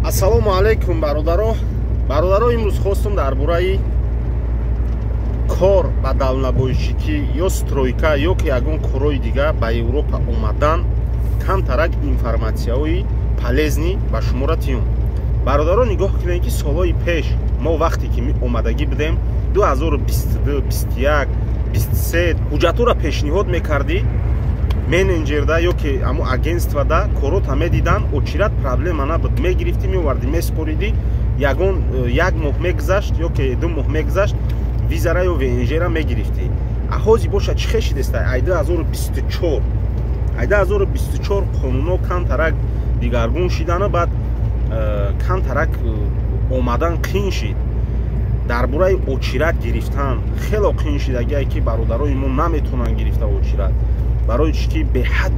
Ассалому алейкум бародаро. Бародаро, имрӯз хостам дар бораи кор ба далнабойшикӣ ё стройка ё ки ягон корои дига ба Европа омадан камтарак информатсияҳои полезни ба шуморо тиём. Бародаро, нигоҳ кунед ки солҳои пеш мо вақте ки омадагӣ будем 2022, 21, 23 ҳуҷҷатҳоро пешниҳод мекардӣ менеҷерда ё ки аму агентствада корота медидан, очират проблема набуд, мегирифтӣ меовардӣ меспоридӣ, ягон як моҳ мегузашт ё ки 2 моҳ мегузашт, визара ё ВНЖ-ра мегирифтӣ. Ҳозир боша чӣ хешид естай? Ай 2024 қонунҳо камтарак дигаргун шидану баъд камтарак омадан қиин шид. Дар бораи очират гирифтан хело қиин шид, агар ки бародарои мо наметавонанд гирифта очират. Барои чӣ ки беҳад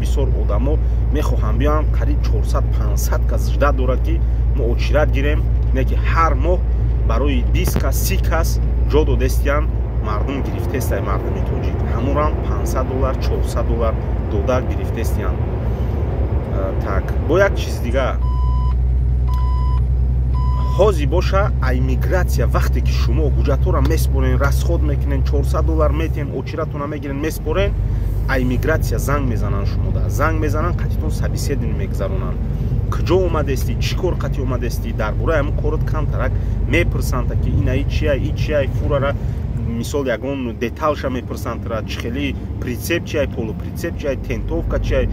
бисёр одамо мехоҳанд биёянд, қариб 400-500 кас жда дорад ки мо очират гирем, не ки ҳар моҳ барои 20 кас 30 кас ҷо додестиянд мардум гирифтестай, мардуми тоҷик ҳамурам $500 $400 дода гирифтестиянд. Так бо як чиз дига ҳозир боша ай мигратсия вақте ки шумо ҳуҷҷатҳоро меспорен, расход мекунен, $400 метиҳен, очиратона мегирен, меспорен, ай мигратсия занг мезананд шумода. Занг мезананд, қатитон собеседование мегузаронанд. Куҷо омадестӣ, чӣ кор қати омадестӣ, дар бораи ҳамун корот камтарак мепурсанд ки инаи чия, фурара мисол ягон деталша мепурсанд, чӣ хели прицеп чия, полуприцеп чия, тентовка чия,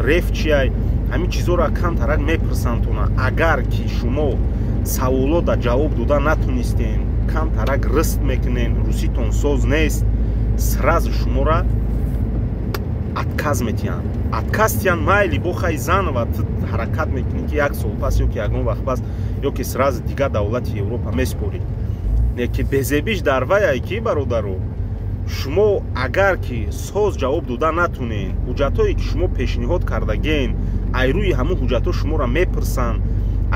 реф чия, ҳамин чизҳоро камтарак мепурсандтона. Агар ки шумо саволода ҷавоб дода натонистен, камтарак рыст мекунен, руситон соз нест, сразу шуморо отказ метиҳанд. Отказ тиҳанд, майли бохай занова ту ҳаракат мекунӣ ки як сол пас ё ки ягон вақт пас ё ки сразу дига давлати Европа меспорӣ. Не ки безебиш дар ваяй ки бародаро, шумо агар ки соз ҷавоб дода натонен, ҳуҷҷатҳое ки шумо пешниҳод кардаген, айрӯи ҳамун ҳуҷҷатҳо шуморо мепурсанд.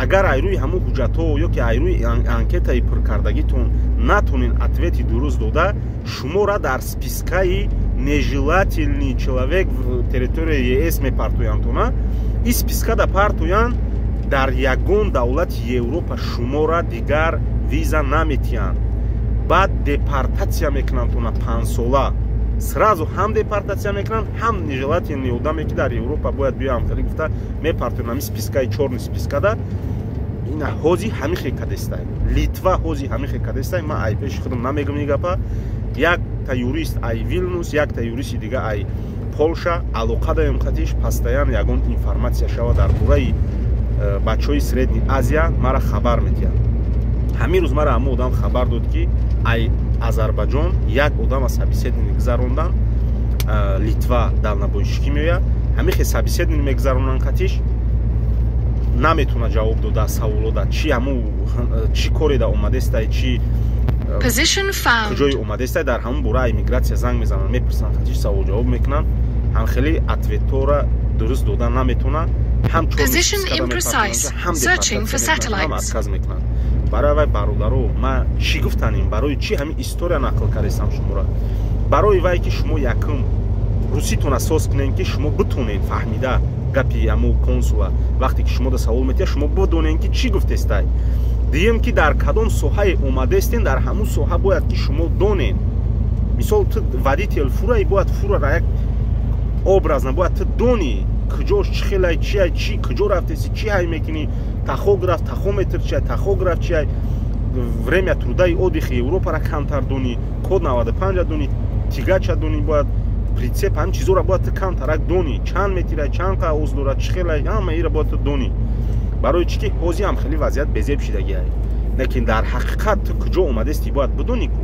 Агар айрӯи ҳамун ҳуҷҷатҳо ё ки айрӯи анкетаи пуркардагитон натонен ответи дуруст дода, шуморо дар спискаи нежелательный человек в территории ЕС мепартояндтона. И спискада партоянд, дар ягон давлати Европа шуморо дигар виза наметиҳанд. Баъд депортатсия мекунандтона 5 сола. Сразу ҳам депортатсия мекунанд, ҳам нежелательный одаме ки дар Европа бояд биёям хеле гуфта мепартоянд ҳамин спискаи чорни спискада. Ина ҳозир ҳамин хекадестай. Литва ҳозир ҳамин хекадестай. Ман ай пеши худам намегум ин гапа. Як та юрист ай Вилнюс, як та юристи дига ай Полша алоқа даём хатиш постоянно ягон информатсия шава дар бораи бачаҳои Средни Азия мара хабар медиҳанд. Ҳамин рӯз мара ҳамон одам хабар дод ки ай Азарбайҷон як одама собеседование гузарондан, Литва далнабойшикӣ меояд, ҳамин хе собеседование мегузаронанд хатиш наметавона ҷавоб дода саволода, чӣ коре да омадестай, чӣ куҷое омадестай, дар ҳамон бораи иммигратсия занг мезананд, мепурсанд хатиш савол ҷавоб мекунанд, ҳам хеле ответҳоро дуруст дода наметавонанд, ҳам ҳам отказ мекунанд. Барои вай бародаро, ман чӣ гуфтанем, барои чӣ ҳамин история нақл кардестам шуморо? Барои вай ки шумо якум руситон асос кунед ки шумо битонед фаҳмида гапи ҳамо консула, вақте ки шумо да савол метиҳад, шумо бидонед ки чӣ гуфтестай. Дуюм ки дар кадом соҳае омадестен, дар ҳамун соҳа бояд ки шумо донед. Мисол ту водител фураи, бояд фурара як образна бояд ту донӣ куҷош, чӣ хелай, чия, чӣ куҷо рафтеси, чӣ ҳай мекунӣ, тахограф, тахометр чия, тахограф чия, время трудаи отдихи Европара камтар донӣ, код 95 донӣ, тигача донӣ, бояд прицеп, ҳамин чизҳоро бояд ту камтарак донӣ, чанд метрай, чанд қағоз дорад, чӣ хелай, ҳама ира бояд ту донӣ. Барои чӣ ки ҳозир ҳам хеле вазъият безеб шидагиай. Лекин дар ҳақиқат ту куҷо омадести бояд бидонӣ ку.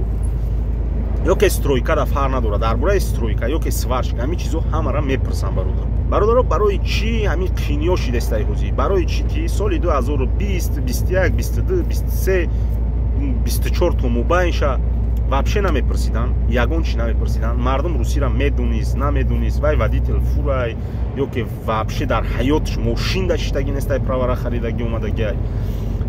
Ё ки стройкада фарқ надорад, дар бораи стройка ё ки сварщик, ҳамин чизҳо ҳамара мепурсанд бародар. Бародаро, барои чӣ ҳамин қииниё шидестай ҳозир? Барои чӣ ки соли 2020, 21, 22, 23, 24 то мубайнша вообще намепурсиданд, ягон чӣ намепурсиданд. Мардум русиро медонист, намедонист, вай водител фурай ё ки вообще дар ҳаёташ мошин дашитаги нестай, правара харидагӣ омадагиай,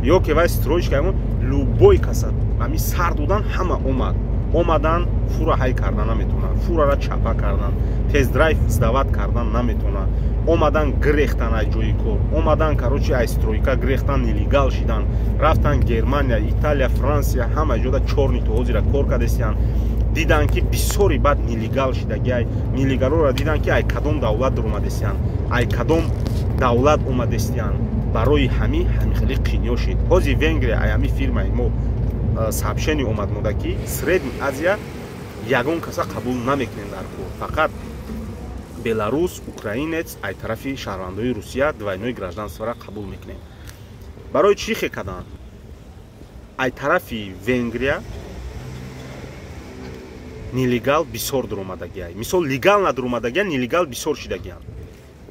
ё ки вай стройчка, любой каса ҳамин сар додан ҳама омад. омадан фура ҳай кардан наметавонанд, фурара чапа кардан, тездрайв сдават кардан наметавонанд, омадан гирехтан ай ҷои кор, омадан короче ай стройка гирехтан, нелегал шидан, рафтан Германия, Италия, Франсия, ҳама ҷода 4 ниту ҳозира кор кардестиянд. Дидан ки бисёри бад нелегал шидаги ай нелегалора дидан ки ай кадом давлат омадестиянд, ай кадом давлат омадестиянд, барои ҳами хеле қиниё шид. ҳози Венгрия ай ҳами фирмаи мо сообщение омад мода ки Средняя Азия ягон каса қабул намекунем дар кор, фақат беларус, украинец, ай тарафи шаҳрвандои Русия двойное гражданствора қабул мекунем. Барои чӣ хе карданд? Ай тарафи Венгрия нелегал бисёр дуромадагиай, мисол легал надуромадагиан, нелегал бисёр шидагиан.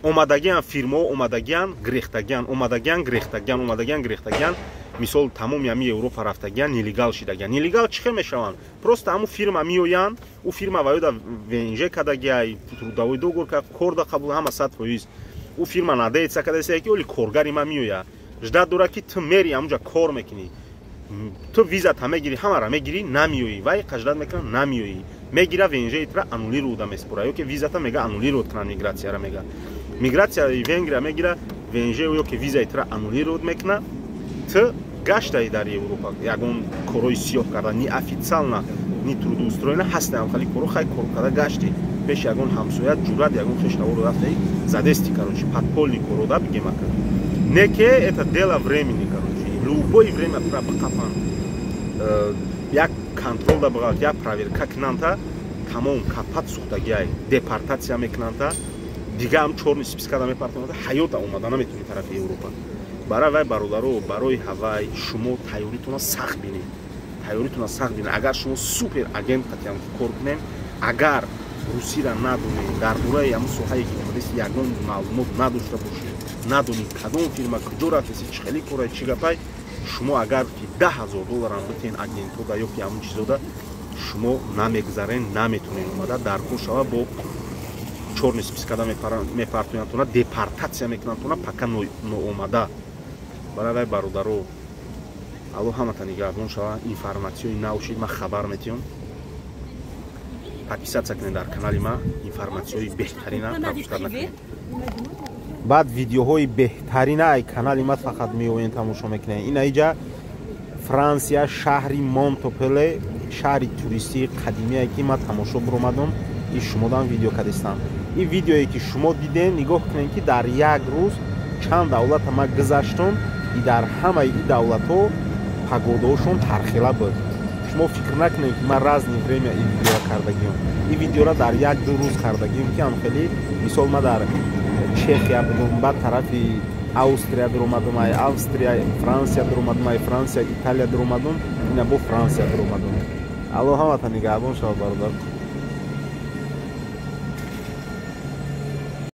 Омадагиан фирмо, омадагиан грехтагиан, омадагиан грехтагиан, омадагиан грехтагиан, мисол тамоми ами Европа рафтагиан, нелегал шидагиан. Нелегал чӣ хел мешаванд? Просто ҳамун фирма меоянд, у фирма ваёда венже кадагиай, трудовой договор корда қабул ҳама 100%. У фирма надеется кадасия ки оли коргари ма меоя. Ждат дора ки ту мери ҳамунҷа кор мекунӣ. Ту визата мегири, ҳамара мегири, намеоӣ. Вай қаждат мекунад, намеоӣ. Мегира венжеитра аннулирууда меспора, ё ки визата мега аннулируд кунад мигратсияра мега. Мигратсияи Венгрия мегира венже ё ки визаитра аннулируд мекунад. Ту гаштаи дар Европа ягон корои сиёҳ карда, ни официална, ни трудоустроена ҳастаам, хали коро хай кор карда гашти. Пеш ягон ҳамсоят ҷурат, ягон хештаворо рафтаи задести, короче, подпольный корода бигем ака. Не ке это дело времени, короче. В любое время тра бақафан як контрол да бағалт, як проверка кунанда, тамом капат сухтагиай, депортация мекунанда, дига ҳам чорни спискада мепартонанда, ҳаёта омада наметуни тарафи Европа. Барои вай бародаро, барои ҳавай шумо тайёритуна сахт бинед. Тайёритуна сахт бинед. Агар шумо супер агент қатиям кор кунем, агар русира надонед, дар бораи ҳамун соҳае ки омадест ягон маълумот надошта бошед, надонед кадом фирма куҷо рафтеси, чӣ хели корай, чӣ гапай, шумо агар ки $10,000 битен агентода ё ки ҳамун чизода, шумо намегзарен, наметонед омада дар кор шава, бо чорни спискада мепартояндтона, депортация мекунандтона, пака ноомада. Барои вай бародаро, алло ҳамата нигаҳбон шава, информатсияи нав шид, ма хабар метиём. Подписаться кунед дар канали ма, информатсияи беҳтарина пропускат накунед. баъд видеоҳои беҳтарина ай канали ма фақат меоянд тамошо мекунед. Ин айҷа Франсия, шаҳри Монтопеле, шаҳри туристии қадимие ки ма тамошо буромадам, и шумодан видео кадистам. Ин видеое ки шумо дидем, нигоҳ кунед ки дар як рӯз чанд давлата ма гузаштам, и дар ҳамаи ин давлатҳо пагодаҳошон ҳархела буд. Шумо фикр накунед ки ман разни время ин видео кардагиам. Ин видеора дар 1-2 рӯз кардагиам ки ҳамхеле, мисол ма дар Чехия будум, баъд тарафи Австрия дуромадум, ай Австрия, Франсия дуромадум, ай Франсия, Италия дуромадум, ина бо Франсия дуромадум. Алло ҳамата нигаҳбон шавад бародар.